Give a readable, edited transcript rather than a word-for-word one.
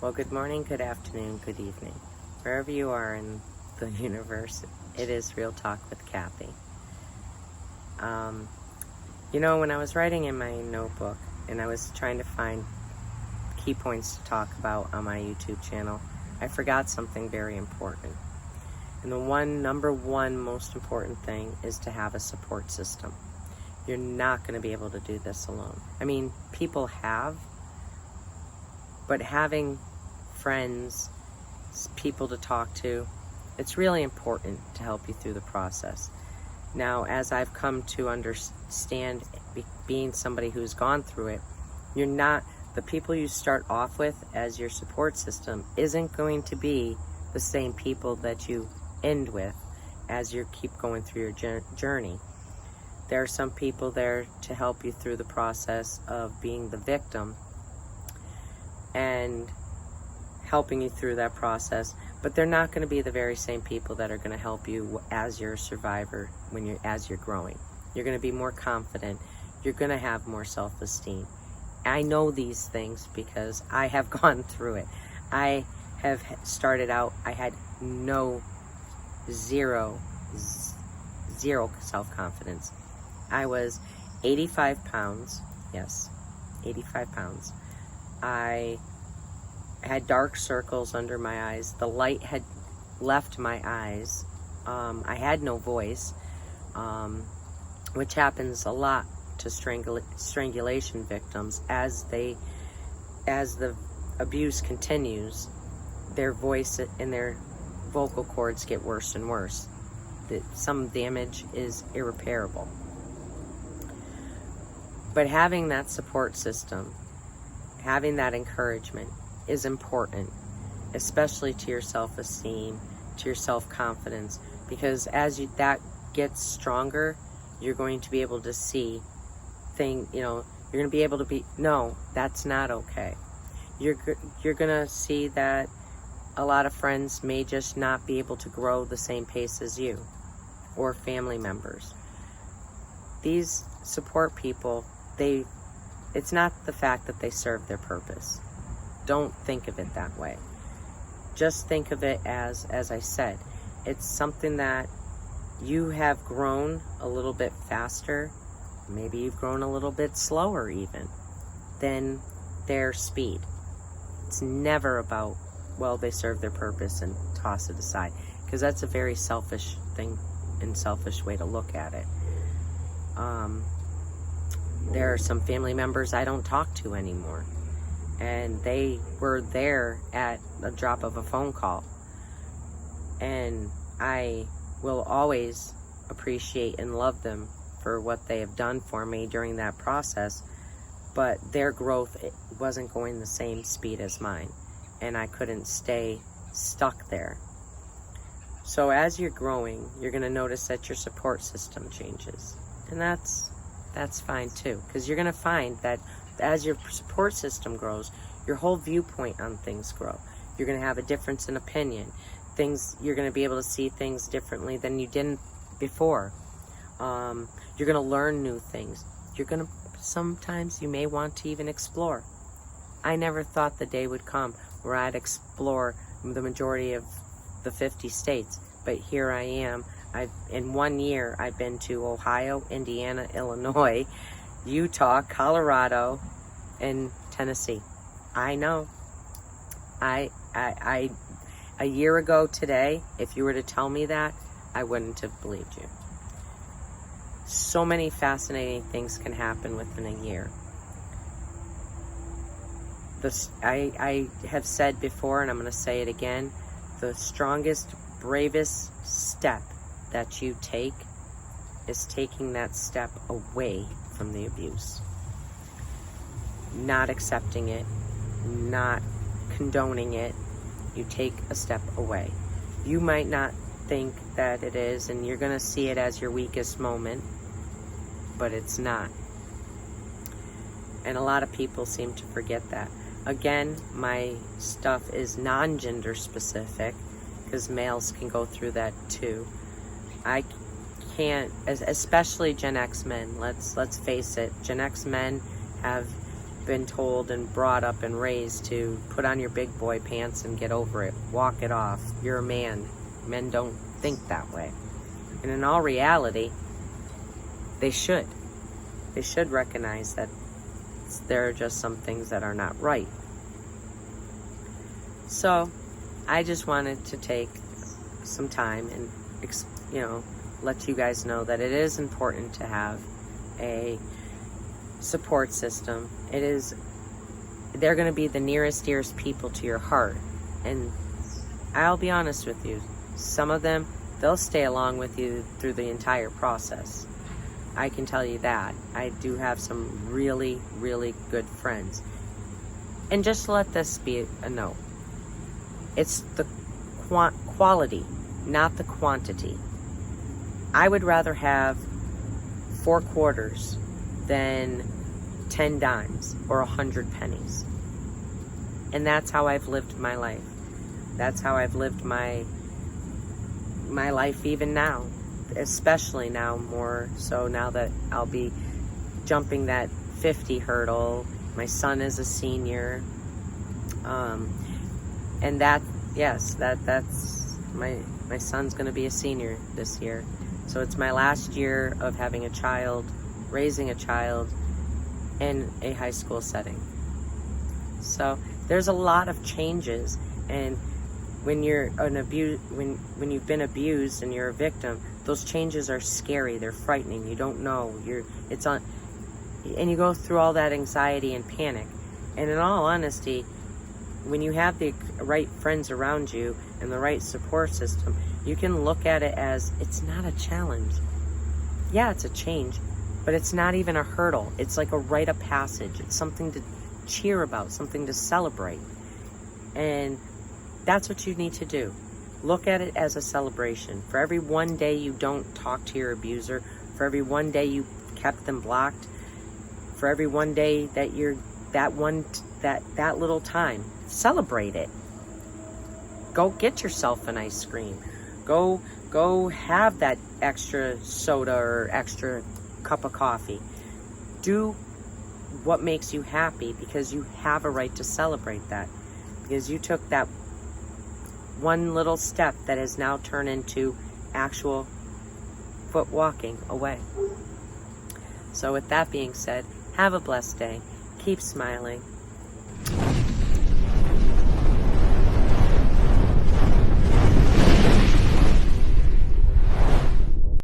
Well, good morning, good afternoon, good evening. Wherever you are in the universe, it is Real Talk with Kathy. When I was writing in my notebook and I was trying to find key points to talk about on my YouTube channel, I forgot something very important. And the number one most important thing is to have a support system. You're not going to be able to do this alone. I mean, people have, but having friends, people to talk to, it's really important to help you through the process. Now, as I've come to understand, being somebody who's gone through it, the people you start off with as your support system isn't going to be the same people that you end with as you keep going through your journey. There are some people there to help you through the process of being the victim and helping you through that process, but they're not going to be the very same people that are going to help you as you're a survivor as you're growing. You're going to be more confident. You're going to have more self-esteem. I know these things because I have gone through it. I have started out, I had zero self-confidence. I was 85 pounds. Yes, 85 pounds. I had dark circles under my eyes. The light had left my eyes. I had no voice, which happens a lot to strangulation victims. As the abuse continues, their voice and their vocal cords get worse and worse. Some damage is irreparable. But having that support system, having that encouragement is important, especially to your self-esteem, to your self-confidence, because as that gets stronger, you're going to be able to see you're going to be able to no, that's not okay. You're going to see that a lot of friends may just not be able to grow the same pace as you, or family members. These support people, it's not the fact that they serve their purpose. Don't think of it that way. Just think of it as I said, it's something that you have grown a little bit faster. Maybe you've grown a little bit slower even than their speed. It's never about, they serve their purpose and toss it aside, because that's a very selfish thing and selfish way to look at it. There are some family members I don't talk to anymore, and they were there at a drop of a phone call, and I will always appreciate and love them for what they have done for me during that process, but their growth wasn't going the same speed as mine, and I couldn't stay stuck there. So as you're growing, you're going to notice that your support system changes, and that's fine too, because you're going to find that as your support system grows, your whole viewpoint on things grow. You're going to have a difference in opinion. You're going to be able to see things differently than you didn't before. You're going to learn new things. Sometimes you may want to even explore. I never thought the day would come where I'd explore the majority of the 50 states, but here I am. In 1 year, I've been to Ohio, Indiana, Illinois, Utah, Colorado, and Tennessee. I know. A year ago today, if you were to tell me that, I wouldn't have believed you. So many fascinating things can happen within a year. I have said before, and I'm going to say it again, the strongest, bravest step that you take is taking that step away from the abuse. Not accepting it, not condoning it. You take a step away. You might not think that it is, and you're going to see it as your weakest moment, but it's not. And a lot of people seem to forget that. Again, my stuff is non-gender specific, because males can go through that too. I can't, especially Gen X men, let's face it, Gen X men have been told and brought up and raised to put on your big boy pants and get over it. Walk it off. You're a man. Men don't think that way. And in all reality, they should. They should recognize that there are just some things that are not right. So, I just wanted to take some time and, let you guys know that it is important to have a support system. They're going to be the nearest, dearest people to your heart. And I'll be honest with you, some of them, they'll stay along with you through the entire process. I can tell you that. I do have some really, really good friends. And just let this be a note. It's the quality, not the quantity. I would rather have 4 quarters than 10 dimes or 100 pennies. And that's how I've lived my life. That's how I've lived my life even now. Especially now, more so now that I'll be jumping that 50 hurdle. My son is a senior. And that's my son's going to be a senior this year. So it's my last year of having a child, raising a child in a high school setting. So there's a lot of changes, and when you're when you've been abused and you're a victim, those changes are scary. They're frightening. You don't know. And you go through all that anxiety and panic. And in all honesty, when you have the right friends around you and the right support system, you can look at it as it's not a challenge. Yeah, it's a change, but it's not even a hurdle. It's like a rite of passage. It's something to cheer about, something to celebrate. And that's what you need to do. Look at it as a celebration. For every one day you don't talk to your abuser, for every one day you kept them blocked, for every one day that you're that little time, celebrate it. Go get yourself an ice cream. Go have that extra soda or extra cup of coffee. Do what makes you happy, because you have a right to celebrate that. Because you took that one little step that has now turned into actual foot walking away. So with that being said, have a blessed day. Keep smiling.